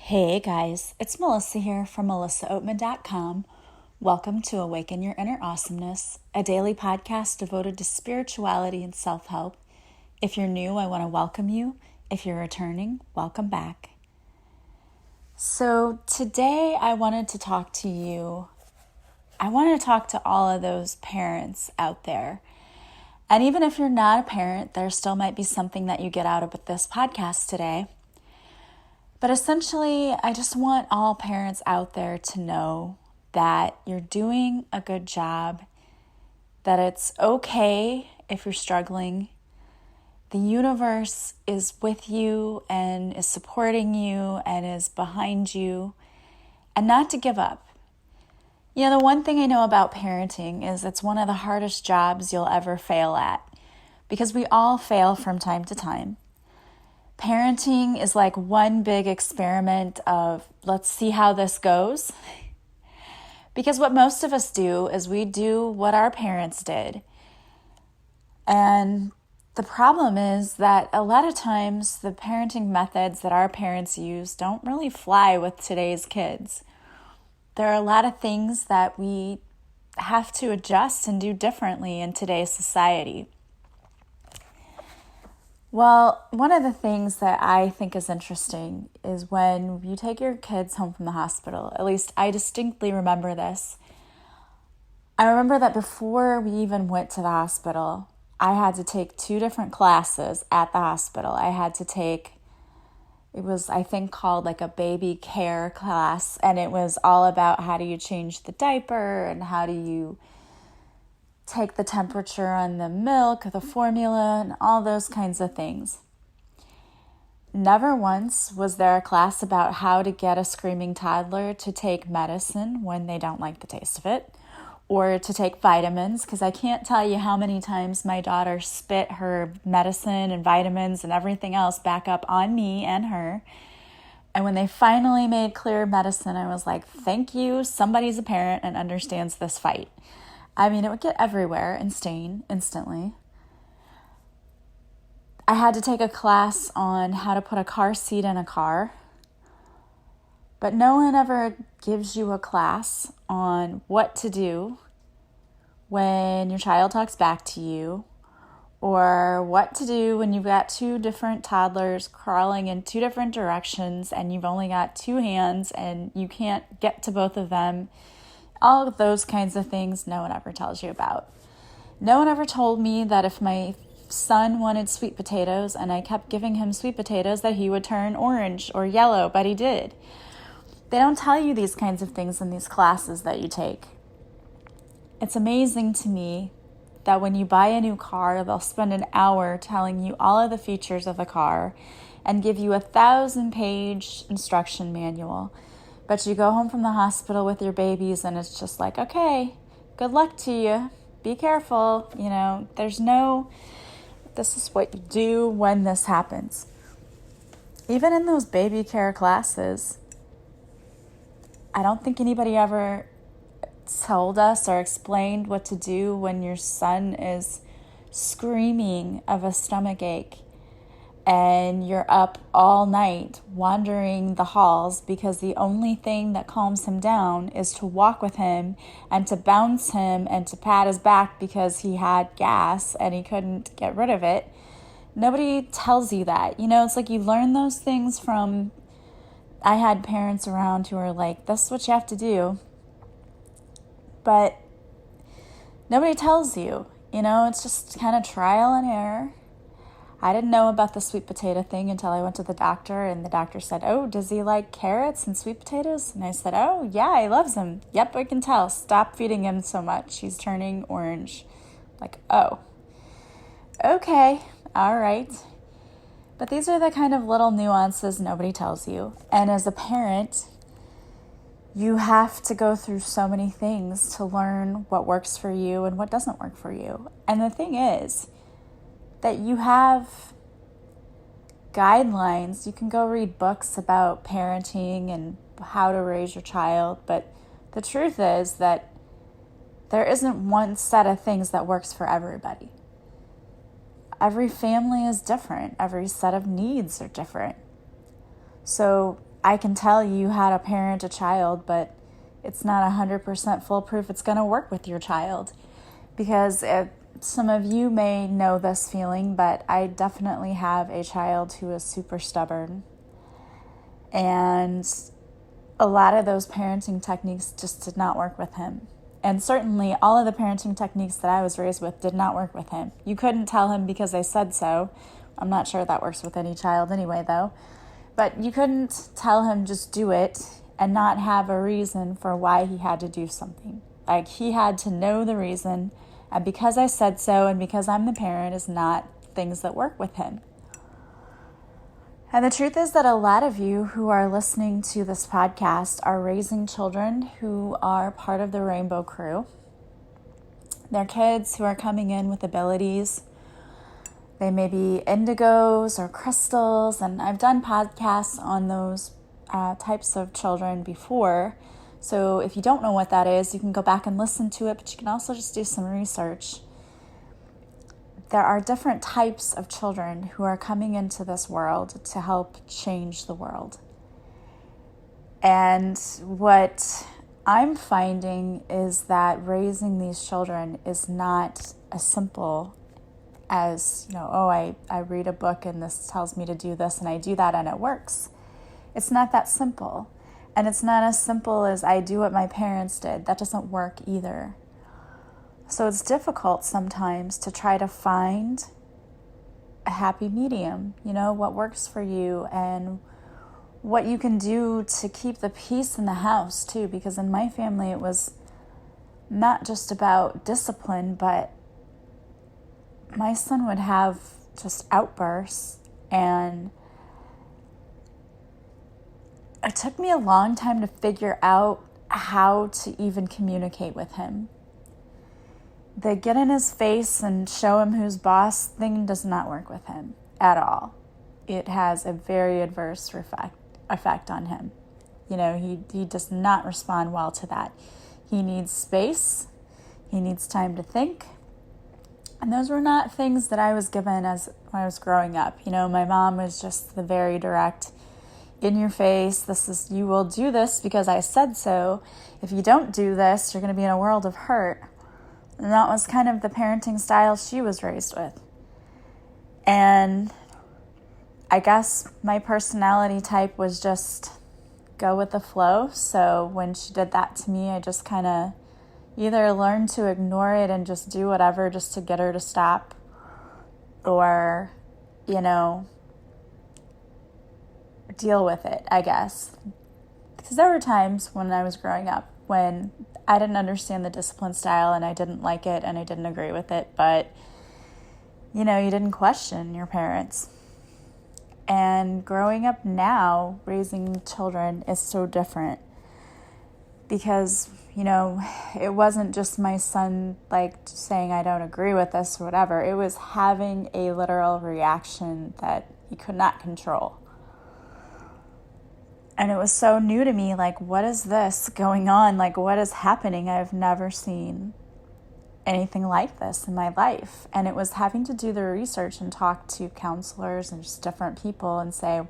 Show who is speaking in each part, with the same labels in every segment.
Speaker 1: Hey guys, it's Melissa here from melissaoatman.com. Welcome to Awaken Your Inner Awesomeness, a daily podcast devoted to spirituality and self-help. If you're new, I want to welcome you. If you're returning, welcome back. So today I wanted to talk to you. I want to talk to all of those parents out there. And even if you're not a parent, there still might be something that you get out of this podcast today. But essentially, I just want all parents out there to know that you're doing a good job, that it's okay if you're struggling. The universe is with you and is supporting you and is behind you, and not to give up. You know, the one thing I know about parenting is it's one of the hardest jobs you'll ever fail at, because we all fail from time to time. Parenting is like one big experiment of let's see how this goes. Because what most of us do is we do what our parents did. And the problem is that a lot of times the parenting methods that our parents use don't really fly with today's kids. There are a lot of things that we have to adjust and do differently in today's society. Well, one of the things that I think is interesting is when you take your kids home from the hospital. At least I distinctly remember this. I remember that before we even went to the hospital, I had to take 2 different classes at the hospital. I had to take, it was I think called like a baby care class, and it was all about how do you change the diaper and how do you take the temperature on the milk, the formula, and all those kinds of things. Never once was there a class about how to get a screaming toddler to take medicine when they don't like the taste of it, or to take vitamins, because I can't tell you how many times my daughter spit her medicine and vitamins and everything else back up on me and her. And when they finally made clear medicine, I was like, thank you, somebody's a parent and understands this fight. I mean, it would get everywhere and stain instantly. I had to take a class on how to put a car seat in a car. But no one ever gives you a class on what to do when your child talks back to you, or what to do when you've got 2 different toddlers crawling in 2 different directions and you've only got 2 hands and you can't get to both of them. All of those kinds of things no one ever tells you about. No one ever told me that if my son wanted sweet potatoes and I kept giving him sweet potatoes that he would turn orange or yellow, but he did. They don't tell you these kinds of things in these classes that you take. It's amazing to me that when you buy a new car, they'll spend an hour telling you all of the features of the car and give you a 1,000-page instruction manual. But you go home from the hospital with your babies and it's just like, okay, good luck to you. Be careful. You know, there's no, this is what you do when this happens. Even in those baby care classes, I don't think anybody ever told us or explained what to do when your son is screaming of a stomach ache and you're up all night wandering the halls because the only thing that calms him down is to walk with him and to bounce him and to pat his back because he had gas and he couldn't get rid of it. Nobody tells you that. You know, it's like you learn those things from, I had parents around who were like, this is what you have to do. But nobody tells you, you know, it's just kind of trial and error. I didn't know about the sweet potato thing until I went to the doctor, and the doctor said, oh, does he like carrots and sweet potatoes? And I said, oh, yeah, he loves them. Yep, I can tell. Stop feeding him so much. He's turning orange. Like, oh, okay, all right. But these are the kind of little nuances nobody tells you. And as a parent, you have to go through so many things to learn what works for you and what doesn't work for you. And the thing is, that you have guidelines. You can go read books about parenting and how to raise your child, but the truth is that there isn't one set of things that works for everybody. Every family is different. Every set of needs are different. So I can tell you how to parent a child, but it's not 100% foolproof it's going to work with your child. Because some of you may know this feeling, but I definitely have a child who is super stubborn. And a lot of those parenting techniques just did not work with him. And certainly all of the parenting techniques that I was raised with did not work with him. You couldn't tell him because I said so. I'm not sure that works with any child anyway, though. But you couldn't tell him just do it and not have a reason for why he had to do something. Like, he had to know the reason, and because I said so and because I'm the parent is not things that work with him. And the truth is that a lot of you who are listening to this podcast are raising children who are part of the Rainbow Crew. They're kids who are coming in with abilities. They may be indigos or crystals, and I've done podcasts on those types of children before. So if you don't know what that is, you can go back and listen to it, but you can also just do some research. There are different types of children who are coming into this world to help change the world. And what I'm finding is that raising these children is not as simple as, I read a book and this tells me to do this and I do that and it works. It's not that simple. And it's not as simple as I do what my parents did. That doesn't work either. So it's difficult sometimes to try to find a happy medium, what works for you and what you can do to keep the peace in the house too. Because in my family, it was not just about discipline, but my son would have just outbursts, and it took me a long time to figure out how to even communicate with him. The get in his face and show him who's boss thing does not work with him at all. It has a very adverse effect on him. He does not respond well to that. He needs space. He needs time to think. And those were not things that I was given as when I was growing up. My mom was just the very direct, in your face, you will do this because I said so. If you don't do this, you're going to be in a world of hurt. And that was kind of the parenting style she was raised with. And I guess my personality type was just go with the flow. So when she did that to me, I just kind of either learned to ignore it and just do whatever just to get her to stop. Or, deal with it, I guess. Because there were times when I was growing up when I didn't understand the discipline style and I didn't like it and I didn't agree with it, but you didn't question your parents. And growing up now, raising children is so different because, it wasn't just my son saying I don't agree with this or whatever. It was having a literal reaction that he could not control. And it was so new to me, what is this going on? What is happening? I've never seen anything like this in my life. And it was having to do the research and talk to counselors and just different people and say,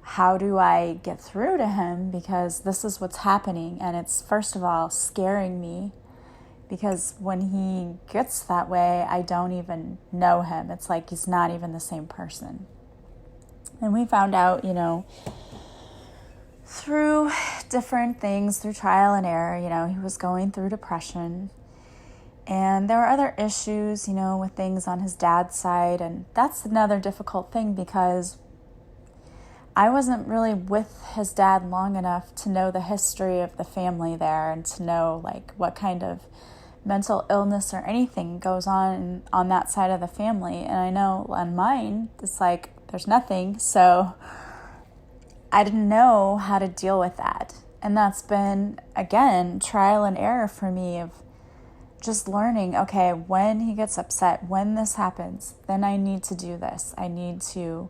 Speaker 1: how do I get through to him? Because this is what's happening. And it's, first of all, scaring me because when he gets that way, I don't even know him. It's like he's not even the same person. And we found out, through different things, through trial and error, he was going through depression. And there were other issues, with things on his dad's side. And that's another difficult thing because I wasn't really with his dad long enough to know the history of the family there and to know, what kind of mental illness or anything goes on that side of the family. And I know on mine, it's there's nothing. So I didn't know how to deal with that. And that's been, again, trial and error for me of just learning, okay, when he gets upset, when this happens, then I need to do this. I need to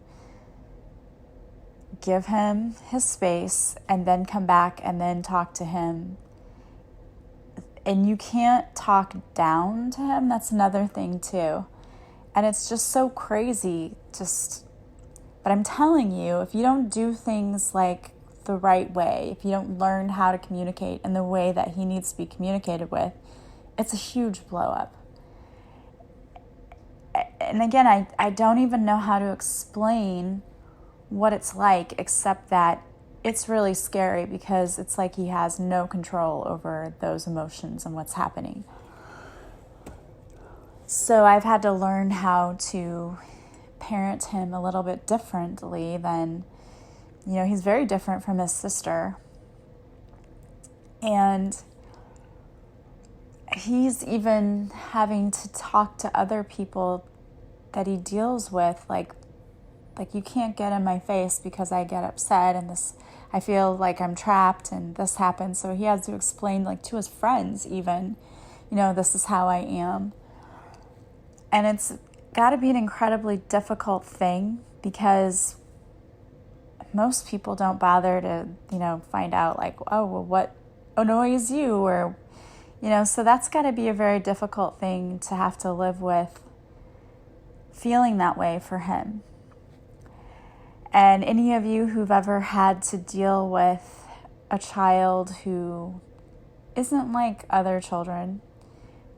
Speaker 1: give him his space and then come back and then talk to him. And you can't talk down to him. That's another thing too. And it's just so crazy just But I'm telling you, if you don't do things like the right way, if you don't learn how to communicate in the way that he needs to be communicated with, it's a huge blow up. And again, I don't even know how to explain what it's like, except that it's really scary because it's like he has no control over those emotions and what's happening. So I've had to learn how to parent him a little bit differently than, he's very different from his sister. And he's even having to talk to other people that he deals with, like you can't get in my face because I get upset and this, I feel like I'm trapped and this happens. So he has to explain to his friends even, this is how I am. And it's got to be an incredibly difficult thing because most people don't bother to, find out what annoys you or, so that's got to be a very difficult thing to have to live with, feeling that way for him. And any of you who've ever had to deal with a child who isn't like other children,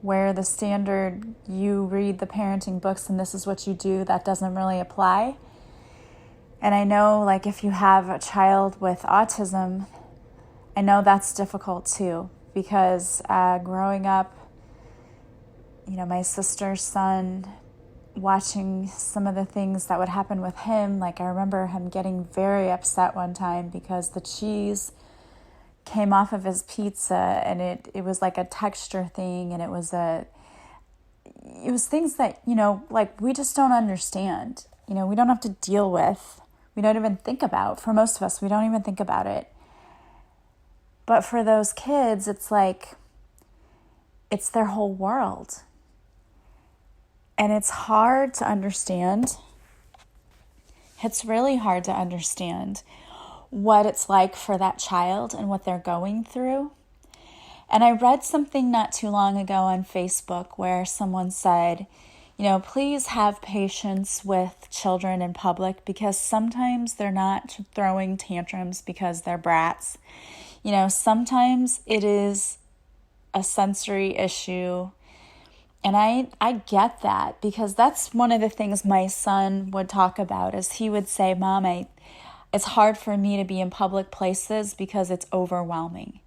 Speaker 1: where the standard, you read the parenting books and this is what you do, that doesn't really apply. And I know if you have a child with autism, I know that's difficult too, because growing up, my sister's son, watching some of the things that would happen with him, I remember him getting very upset one time because the cheese came off of his pizza and it was like a texture thing, and it was things that, we just don't understand. We don't have to deal with, we don't even think about. For most of us, we don't even think about it. But for those kids, it's it's their whole world. And it's hard to understand. It's really hard to understand what it's like for that child and what they're going through. And I read something not too long ago on Facebook where someone said, please have patience with children in public because sometimes they're not throwing tantrums because they're brats. Sometimes it is a sensory issue. And I get that because that's one of the things my son would talk about is he would say, Mom, it's hard for me to be in public places because it's overwhelming.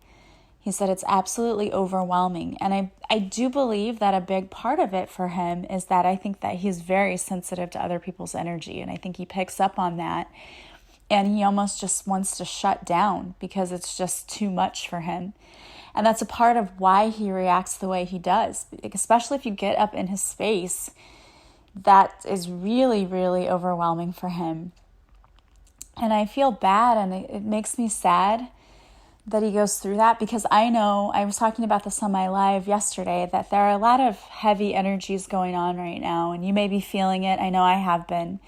Speaker 1: He said it's absolutely overwhelming. And I do believe that a big part of it for him is that I think that he's very sensitive to other people's energy. And I think he picks up on that. And he almost just wants to shut down because it's just too much for him. And that's a part of why he reacts the way he does, especially if you get up in his space. That is really, really overwhelming for him. And I feel bad, and it makes me sad that he goes through that because I know, I was talking about this on my live yesterday, that there are a lot of heavy energies going on right now, and you may be feeling it. I know I have been.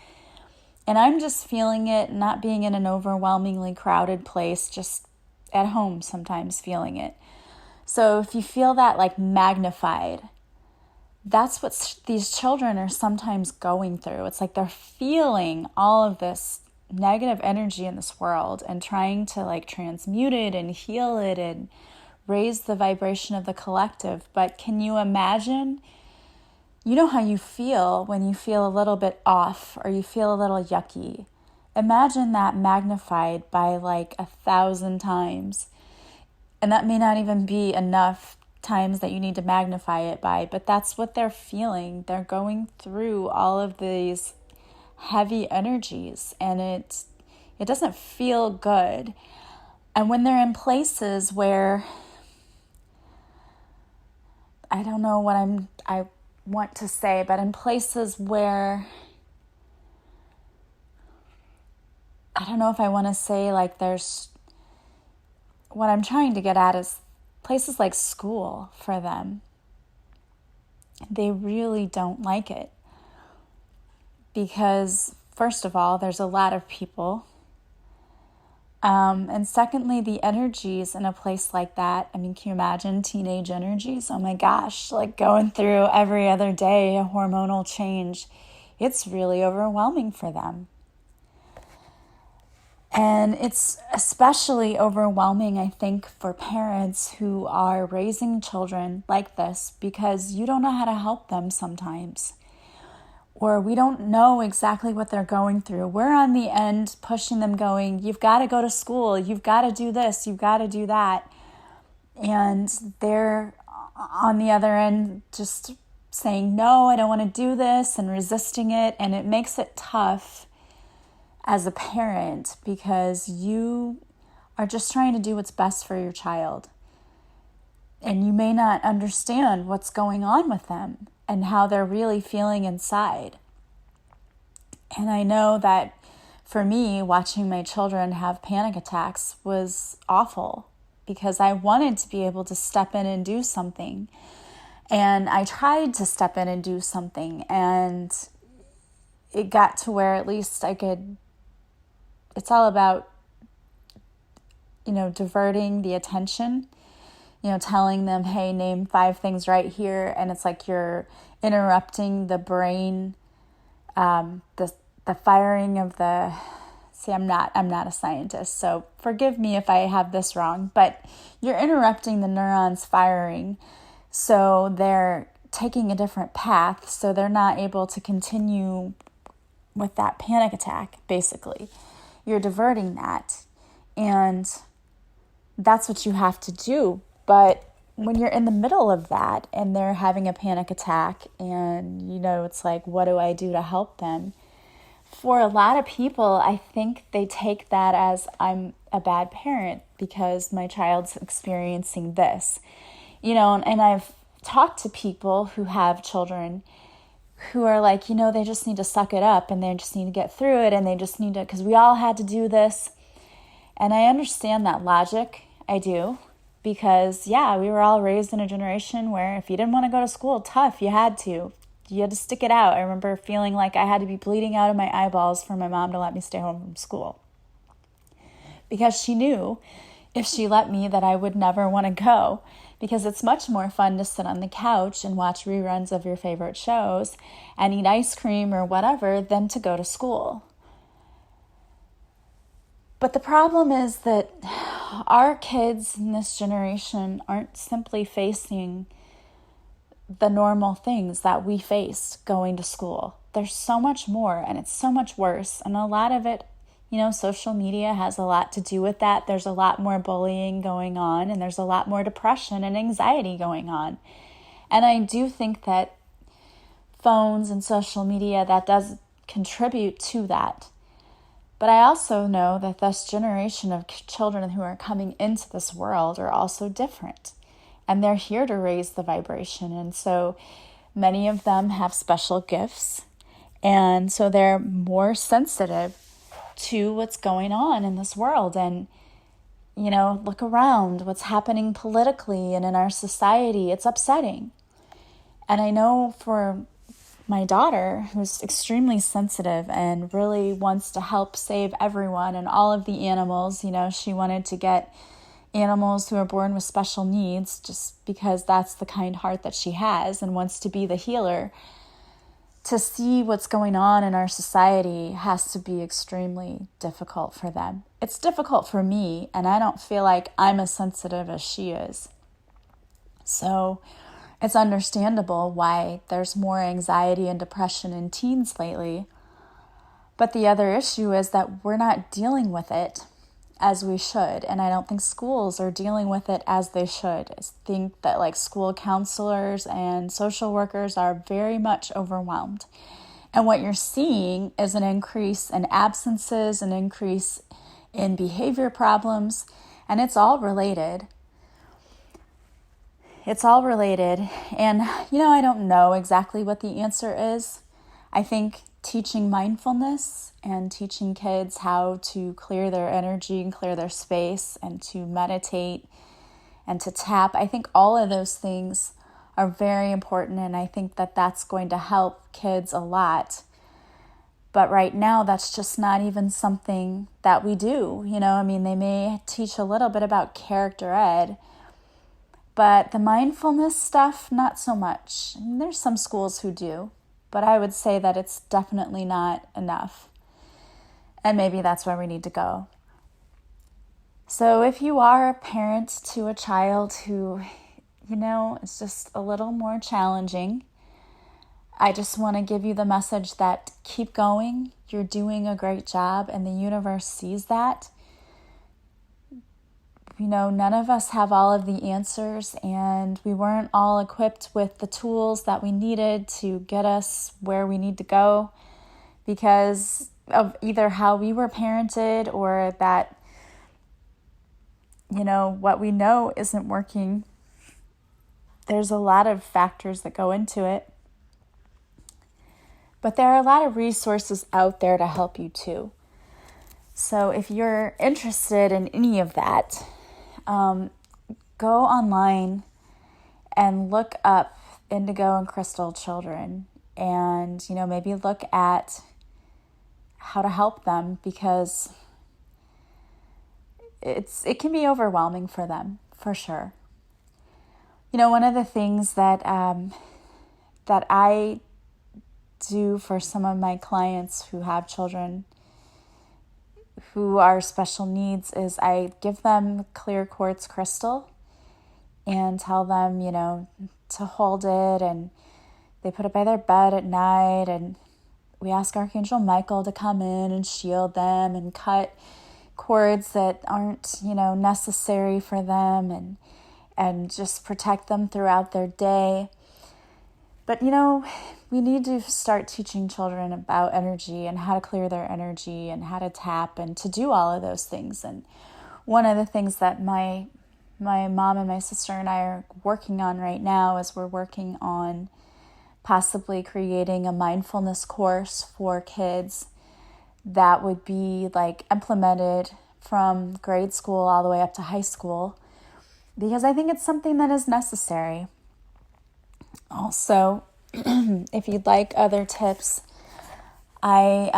Speaker 1: And I'm just feeling it, not being in an overwhelmingly crowded place, just at home sometimes feeling it. So if you feel that magnified, that's what these children are sometimes going through. It's they're feeling all of this negative energy in this world and trying to transmute it and heal it and raise the vibration of the collective. But can you imagine, how you feel when you feel a little bit off or you feel a little yucky? Imagine that magnified by 1,000 times. And that may not even be enough times that you need to magnify it by, but that's what they're feeling. They're going through all of these heavy energies, and it doesn't feel good. And when they're in places where, I don't know what I want to say, but in places where, I don't know if I want to say there's, what I'm trying to get at is places like school for them. They really don't like it because, first of all, there's a lot of people. And secondly, the energies in a place like that, can you imagine teenage energies? Oh my gosh, going through every other day a hormonal change. It's really overwhelming for them. And it's especially overwhelming, I think, for parents who are raising children like this because you don't know how to help them sometimes. Or we don't know exactly what they're going through. We're on the end pushing them going, you've got to go to school, you've got to do this, you've got to do that. And they're on the other end just saying, no, I don't want to do this, and resisting it. And it makes it tough as a parent because you are just trying to do what's best for your child. And you may not understand what's going on with them and how they're really feeling inside. And I know that for me, watching my children have panic attacks was awful because I wanted to be able to step in and do something. And I tried to step in and do something, and it got to where at least I could, it's all about, diverting the attention, telling them, hey, name 5 things right here. And it's like you're interrupting the brain, the firing of the, I'm not a scientist, so forgive me if I have this wrong, but you're interrupting the neurons firing. So they're taking a different path, so they're not able to continue with that panic attack, basically. You're diverting that, and that's what you have to do. But when you're in the middle of that, and they're having a panic attack, and, it's like, what do I do to help them? For a lot of people, I think they take that as I'm a bad parent because my child's experiencing this. And I've talked to people who have children who are like, they just need to suck it up and they just need to get through it and they just need to, because we all had to do this. And I understand that logic. I do. Because, we were all raised in a generation where if you didn't want to go to school, tough, you had to. You had to stick it out. I remember feeling like I had to be bleeding out of my eyeballs for my mom to let me stay home from school. Because she knew if she let me that I would never want to go. Because it's much more fun to sit on the couch and watch reruns of your favorite shows and eat ice cream or whatever than to go to school. But the problem is that our kids in this generation aren't simply facing the normal things that we faced going to school. There's so much more, and it's so much worse. And a lot of it, social media has a lot to do with that. There's a lot more bullying going on, and there's a lot more depression and anxiety going on. And I do think that phones and social media, that does contribute to that. But I also know that this generation of children who are coming into this world are also different. And they're here to raise the vibration. And so many of them have special gifts. And so they're more sensitive to what's going on in this world. And, look around what's happening politically and in our society. It's upsetting. And I know for my daughter, who's extremely sensitive and really wants to help save everyone and all of the animals, she wanted to get animals who are born with special needs just because that's the kind heart that she has and wants to be the healer. To see what's going on in our society has to be extremely difficult for them. It's difficult for me, and I don't feel like I'm as sensitive as she is. So it's understandable why there's more anxiety and depression in teens lately. But the other issue is that we're not dealing with it as we should. And I don't think schools are dealing with it as they should. I think that school counselors and social workers are very much overwhelmed. And what you're seeing is an increase in absences, an increase in behavior problems, and it's all related. It's all related. And, I don't know exactly what the answer is. I think teaching mindfulness and teaching kids how to clear their energy and clear their space and to meditate and to tap, I think all of those things are very important. And I think that that's going to help kids a lot. But right now, that's just not even something that we do. They may teach a little bit about character ed, but the mindfulness stuff, not so much. And there's some schools who do, but I would say that it's definitely not enough. And maybe that's where we need to go. So if you are a parent to a child who, it's just a little more challenging, I just want to give you the message that keep going. You're doing a great job, and the universe sees that. None of us have all of the answers, and we weren't all equipped with the tools that we needed to get us where we need to go because of either how we were parented or that, what we know isn't working. There's a lot of factors that go into it. But there are a lot of resources out there to help you too. So if you're interested in any of that, go online and look up indigo and crystal children and, maybe look at how to help them because it can be overwhelming for them, for sure. One of the things that I do for some of my clients who have children who are special needs is I give them clear quartz crystal and tell them, to hold it, and they put it by their bed at night, and we ask Archangel Michael to come in and shield them and cut cords that aren't, necessary for them and just protect them throughout their day. But, we need to start teaching children about energy and how to clear their energy and how to tap and to do all of those things. And one of the things that my mom and my sister and I are working on right now is we're working on possibly creating a mindfulness course for kids that would be like implemented from grade school all the way up to high school, because I think it's something that is necessary. Also, if you'd like other tips, I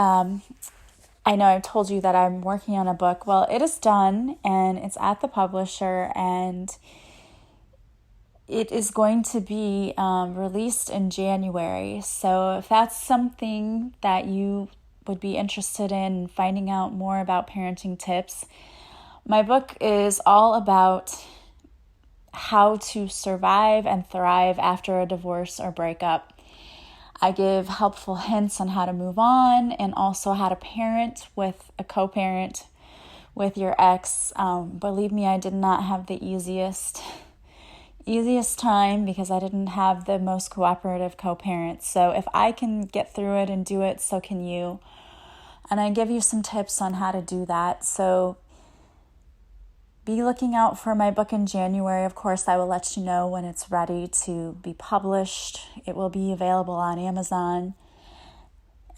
Speaker 1: know I've told you that I'm working on a book. Well, it is done and it's at the publisher, and it is going to be released in January. So if that's something that you would be interested in finding out more about parenting tips, my book is all about how to survive and thrive after a divorce or breakup. I give helpful hints on how to move on and also how to parent with a co-parent with your ex. Believe me, I did not have the easiest time because I didn't have the most cooperative co-parents. So if I can get through it and do it, so can you. And I give you some tips on how to do that. So be looking out for my book in January. Of course, I will let you know when it's ready to be published. It will be available on Amazon.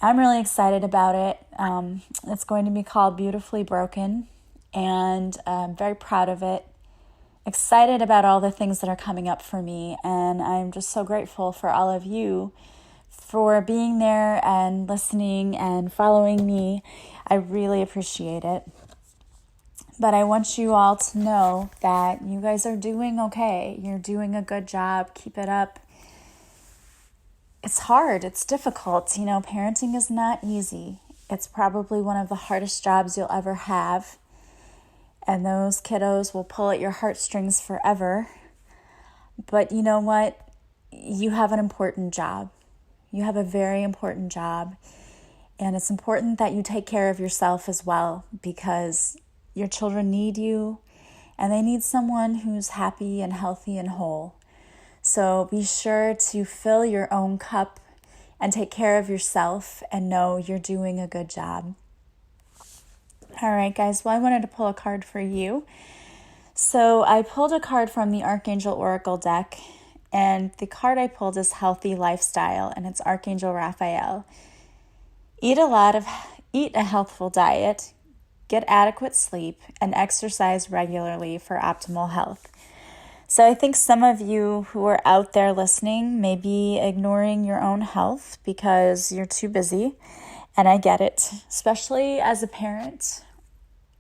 Speaker 1: I'm really excited about it. It's going to be called Beautifully Broken, and I'm very proud of it. Excited about all the things that are coming up for me, and I'm just so grateful for all of you for being there and listening and following me. I really appreciate it. But I want you all to know that you guys are doing okay. You're doing a good job. Keep it up. It's hard. It's difficult. Parenting is not easy. It's probably one of the hardest jobs you'll ever have. And those kiddos will pull at your heartstrings forever. But you know what? You have an important job. You have a very important job. And it's important that you take care of yourself as well, because your children need you, and they need someone who's happy and healthy and whole. So be sure to fill your own cup and take care of yourself and know you're doing a good job. All right, guys. Well, I wanted to pull a card for you. So I pulled a card from the Archangel Oracle deck, and the card I pulled is Healthy Lifestyle, and it's Archangel Raphael. Eat a healthful diet, get adequate sleep, and exercise regularly for optimal health. So I think some of you who are out there listening may be ignoring your own health because you're too busy, and I get it. Especially as a parent,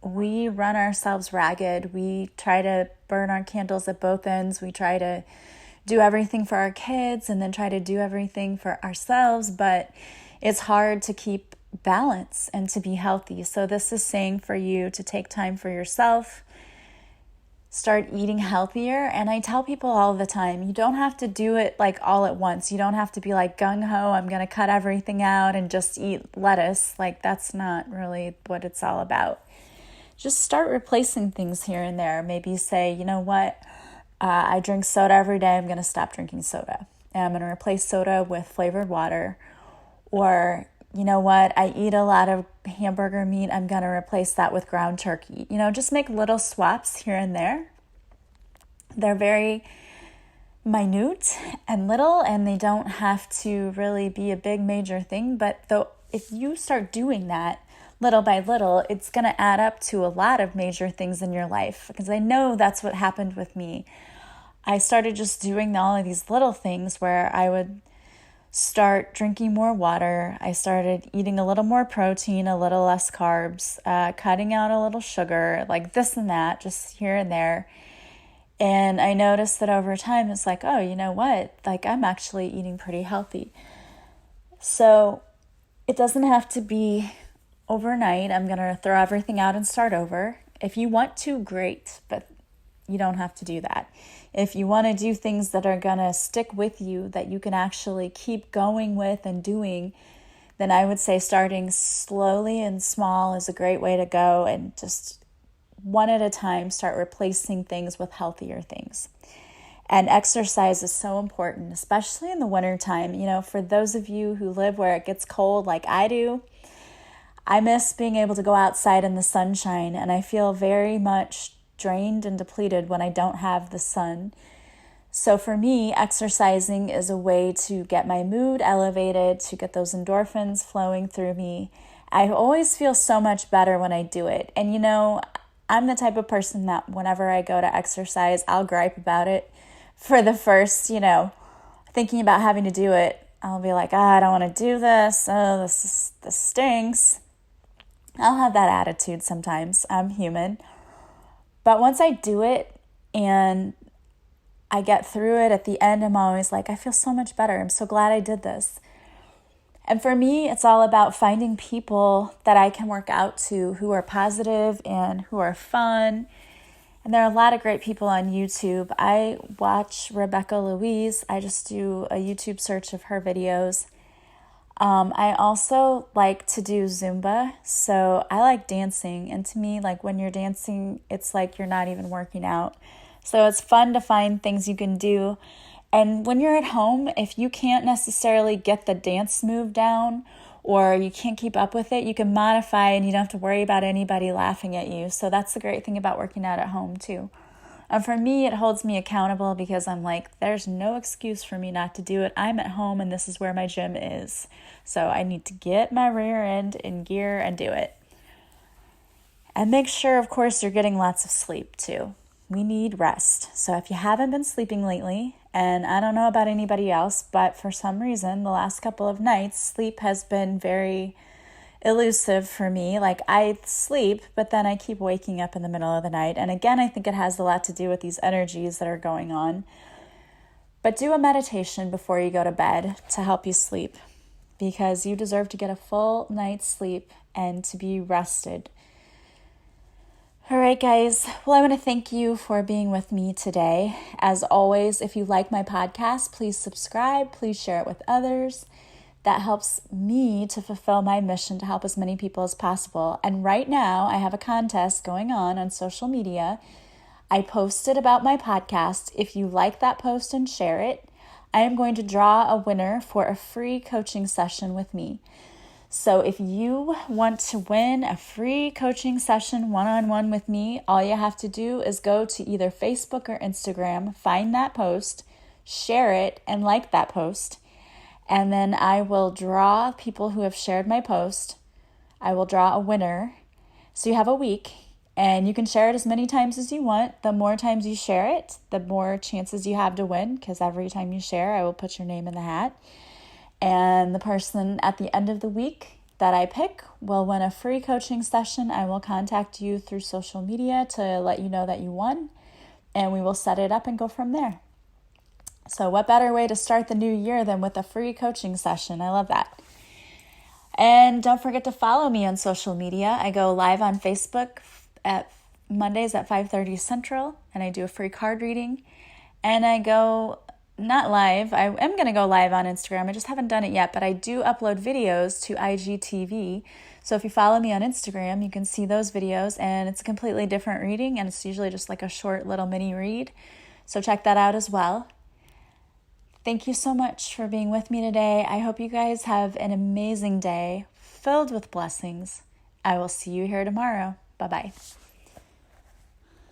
Speaker 1: we run ourselves ragged. We try to burn our candles at both ends. We try to do everything for our kids and then try to do everything for ourselves, but it's hard to keep balance and to be healthy. So this is saying for you to take time for yourself, start eating healthier. And I tell people all the time, you don't have to do it like all at once. You don't have to be like gung-ho, I'm going to cut everything out and just eat lettuce. Like, that's not really what it's all about. Just start replacing things here and there. Maybe say, you know what, I drink soda every day. I'm going to stop drinking soda. And I'm going to replace soda with flavored water. Or, you know what, I eat a lot of hamburger meat. I'm going to replace that with ground turkey. You know, just make little swaps here and there. They're very minute and little, and they don't have to really be a big major thing. But though, if you start doing that little by little, it's going to add up to a lot of major things in your life. Because I know that's what happened with me. I started just doing all of these little things where I would start drinking more water. I started eating a little more protein, a little less carbs, cutting out a little sugar, like this and that, just here and there. And I noticed that over time, it's like, oh, you know what? Like, I'm actually eating pretty healthy. So it doesn't have to be overnight. I'm going to throw everything out and start over. If you want to, great, but you don't have to do that. If you want to do things that are going to stick with you, that you can actually keep going with and doing, then I would say starting slowly and small is a great way to go, and just one at a time start replacing things with healthier things. And exercise is so important, especially in the wintertime. You know, for those of you who live where it gets cold like I do, I miss being able to go outside in the sunshine, and I feel very much drained and depleted when I don't have the sun. So for me, exercising is a way to get my mood elevated, to get those endorphins flowing through me. I always feel so much better when I do it. And you know, I'm the type of person that whenever I go to exercise, I'll gripe about it for the first, thinking about having to do it. I'll be like, I don't want to do this. Oh, this stinks. I'll have that attitude sometimes. I'm human. But once I do it and I get through it, at the end, I'm always like, I feel so much better. I'm so glad I did this. And for me, it's all about finding people that I can work out to who are positive and who are fun. And there are a lot of great people on YouTube. I watch Rebecca Louise. I just do a YouTube search of her videos. I also like to do Zumba, so I like dancing, and to me, like when you're dancing, it's like you're not even working out. So it's fun to find things you can do, and when you're at home, if you can't necessarily get the dance move down, or you can't keep up with it, you can modify and you don't have to worry about anybody laughing at you. So that's the great thing about working out at home too. And for me, it holds me accountable because I'm like, there's no excuse for me not to do it. I'm at home and this is where my gym is. So I need to get my rear end in gear and do it. And make sure, of course, you're getting lots of sleep too. We need rest. So if you haven't been sleeping lately, and I don't know about anybody else, but for some reason, the last couple of nights, sleep has been very elusive for me. Like, I sleep, but then I keep waking up in the middle of the night. And again, I think it has a lot to do with these energies that are going on. But do a meditation before you go to bed to help you sleep, because you deserve to get a full night's sleep and to be rested. All right, guys. Well, I want to thank you for being with me today. As always, if you like my podcast, please subscribe. Please share it with others. That helps me to fulfill my mission to help as many people as possible. And right now, I have a contest going on social media. I posted about my podcast. If you like that post and share it, I am going to draw a winner for a free coaching session with me. So if you want to win a free coaching session one-on-one with me, all you have to do is go to either Facebook or Instagram, find that post, share it, and like that post. And then I will draw people who have shared my post. I will draw a winner. So you have a week, and you can share it as many times as you want. The more times you share it, the more chances you have to win, because every time you share, I will put your name in the hat. And the person at the end of the week that I pick will win a free coaching session. I will contact you through social media to let you know that you won, and we will set it up and go from there. So what better way to start the new year than with a free coaching session? I love that. And don't forget to follow me on social media. I go live on Facebook at Mondays at 5:30 Central, and I do a free card reading. And I go not live. I am going to go live on Instagram. I just haven't done it yet, but I do upload videos to IGTV. So if you follow me on Instagram, you can see those videos, and it's a completely different reading, and it's usually just like a short little mini read. So check that out as well. Thank you so much for being with me today. I hope you guys have an amazing day filled with blessings. I will see you here tomorrow. Bye-bye.